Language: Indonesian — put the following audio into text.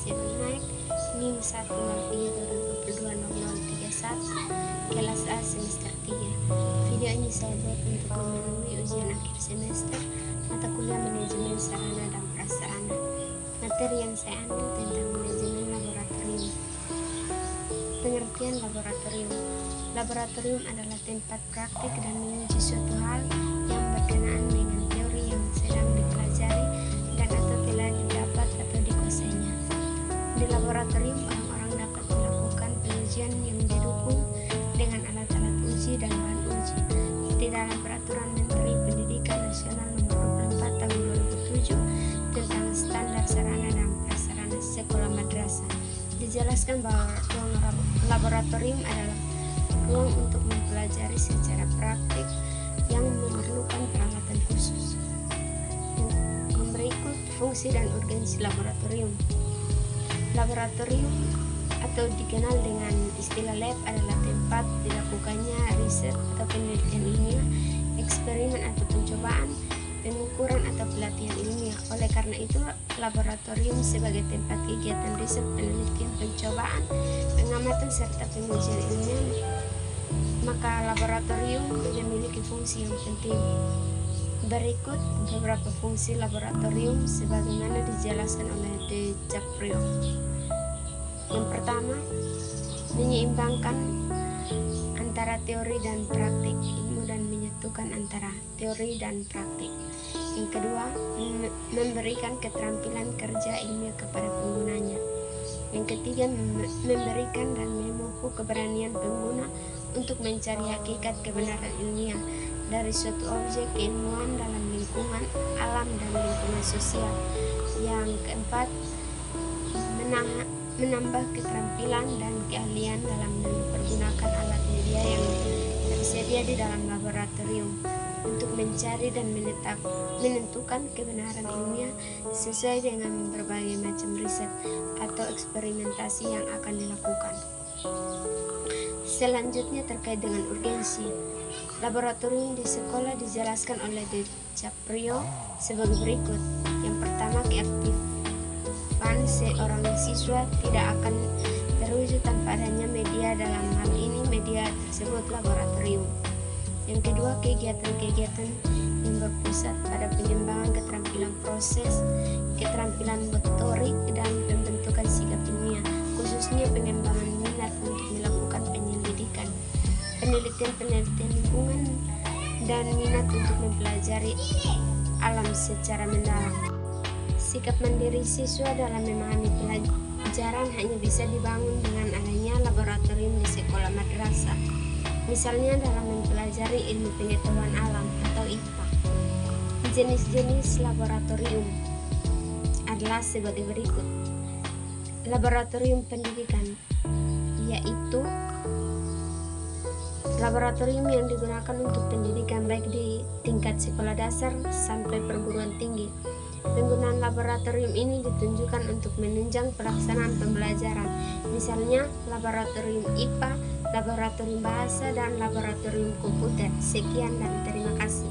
Sidul Naik, Minggu 1 Maret 2022 kelas A semester 3. Video ini saya buat untuk memenuhi ujian akhir semester mata kuliah manajemen sarana dan prasarana. Materi yang saya ambil tentang manajemen laboratorium. Pengertian laboratorium. Laboratorium adalah tempat praktik dan menguji suatu hal yang berkenaan dengan teori yang sedang dipelajari dan atau telah didapat atau dikuasainya. Di laboratorium, orang-orang dapat melakukan pengujian yang didukung dengan alat-alat uji dan bahan uji. Di dalam Peraturan Menteri Pendidikan Nasional Nomor 24 Tahun 2007 tentang standar sarana dan prasarana sekolah madrasah, dijelaskan bahwa ruang laboratorium adalah ruang untuk mempelajari secara praktik yang memerlukan peralatan khusus. Berikut fungsi dan urgensi laboratorium. Laboratorium atau dikenal dengan istilah lab adalah tempat dilakukannya riset atau penelitian ilmiah, eksperimen atau pencobaan, pengukuran atau pelatihan ilmiah. Oleh karena itu, laboratorium sebagai tempat kegiatan riset, penelitian, pencobaan, pengamatan serta pengujian ilmiah, maka laboratorium memiliki fungsi yang penting. Berikut beberapa fungsi laboratorium sebagaimana dijelaskan oleh De Caprio. Yang pertama, menyeimbangkan antara teori dan praktik ilmu dan menyatukan antara teori dan praktik. Yang kedua, memberikan keterampilan kerja ilmiah kepada penggunanya. Yang ketiga, memberikan dan memupuk keberanian pengguna untuk mencari hakikat kebenaran ilmiah dari suatu objek keilmuan dalam lingkungan alam dan lingkungan sosial. Yang keempat, menambah keterampilan dan keahlian dalam mempergunakan alat media yang tersedia di dalam laboratorium untuk mencari dan menentukan kebenaran ilmiah sesuai dengan berbagai macam riset atau eksperimentasi yang akan dilakukan. Selanjutnya terkait dengan urgensi. Laboratorium di sekolah dijelaskan oleh De Caprio sebagai berikut. Yang pertama, keaktifan seorang siswa tidak akan terwujud tanpa adanya media, dalam hal ini media tersebut laboratorium. Yang kedua, kegiatan-kegiatan yang berpusat pada pengembangan keterampilan proses, keterampilan motorik, dan pembentukan sikap ilmiah, khususnya pengembangan minat untuk melakukan penyelidikan, penelitian lingkungan, dan minat untuk mempelajari alam secara mendalam. Sikap mandiri siswa dalam memahami pelajaran hanya bisa dibangun dengan adanya laboratorium di sekolah madrasah. Misalnya dalam mempelajari ilmu pengetahuan alam atau IPA. Jenis-jenis laboratorium adalah sebagai berikut. Laboratorium pendidikan, yaitu laboratorium yang digunakan untuk pendidikan baik di tingkat sekolah dasar sampai perguruan tinggi. Penggunaan laboratorium ini ditunjukkan untuk menunjang pelaksanaan pembelajaran, misalnya laboratorium IPA, laboratorium bahasa, dan laboratorium komputer. Sekian dan terima kasih.